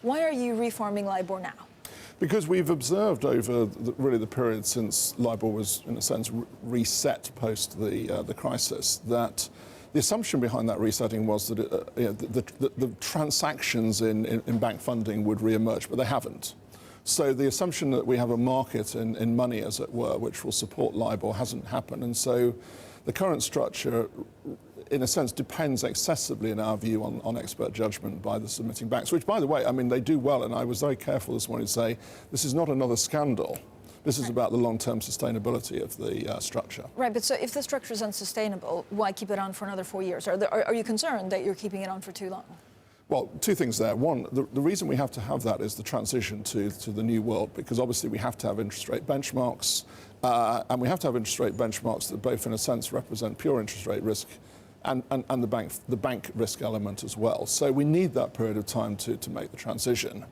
Why are you reforming Libor now? Because we've observed over the period since Libor was, in a sense, reset post the crisis, that the assumption behind that resetting was that the transactions in bank funding would re-emerge, but they haven't. So the assumption that we have a market in money, as it were, which will support Libor hasn't happened. And so the current structure, in a sense, depends excessively, in our view, on expert judgment by the submitting banks, which, by the way, I mean, they do well. And I was very careful this morning to say this is not another scandal. This is about the long-term sustainability of the structure. Right, but so if the structure is unsustainable, why keep it on for another 4 years? Are you concerned that you're keeping it on for too long? Well, two things there. One, the reason we have to have that is the transition to the new world, because obviously we have to have interest rate benchmarks, and we have to have interest rate benchmarks that both, in a sense, represent pure interest rate risk and the bank risk element as well. So we need that period of time to make the transition.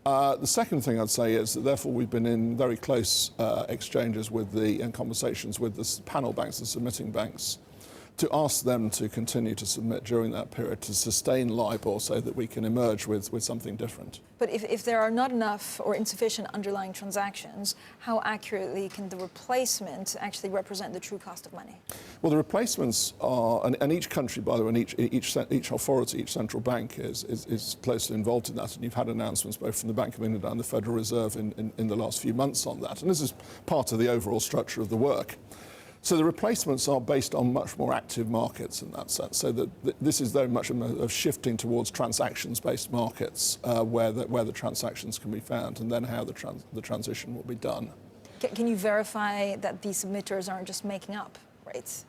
The second thing I'd say is that therefore we've been in very close exchanges and conversations with the panel banks, the submitting banks, to ask them to continue to submit during that period to sustain Libor so that we can emerge with something different. But if there are not enough or insufficient underlying transactions, how accurately can the replacement actually represent the true cost of money? Well, the replacements are, and each country, by the way, and each authority, each central bank is closely involved in that. And you've had announcements both from the Bank of England and the Federal Reserve in the last few months on that. And this is part of the overall structure of the work. So the replacements are based on much more active markets in that sense. So that this is very much a shifting towards transactions-based markets where the transactions can be found, and then how the transition will be done. Can you verify that these submitters aren't just making up rates?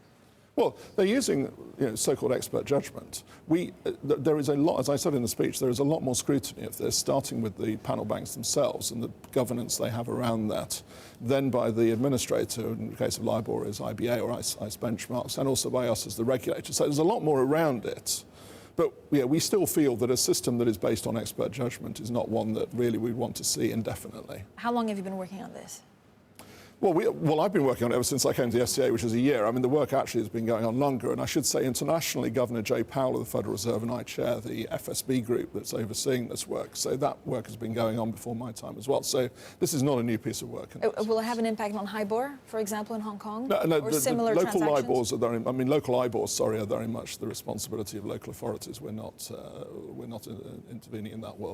Well, they're using so-called expert judgment. There is a lot, as I said in the speech, there is a lot more scrutiny of this, starting with the panel banks themselves and the governance they have around that, then by the administrator, in the case of Libor is IBA or ICE benchmarks, and also by us as the regulator. So there's a lot more around it. But we still feel that a system that is based on expert judgment is not one that really we want to see indefinitely. How long have you been working on this? Well, I've been working on it ever since I came to the FCA, which is a year. I mean, the work actually has been going on longer. And I should say internationally, Governor Jay Powell of the Federal Reserve and I chair the FSB group that's overseeing this work. So that work has been going on before my time as well. So this is not a new piece of work. Will it have an impact on HIBOR, for example, in Hong Kong? No, or similar local LIBORs local IBORs, are very much the responsibility of local authorities. We're not intervening in that world.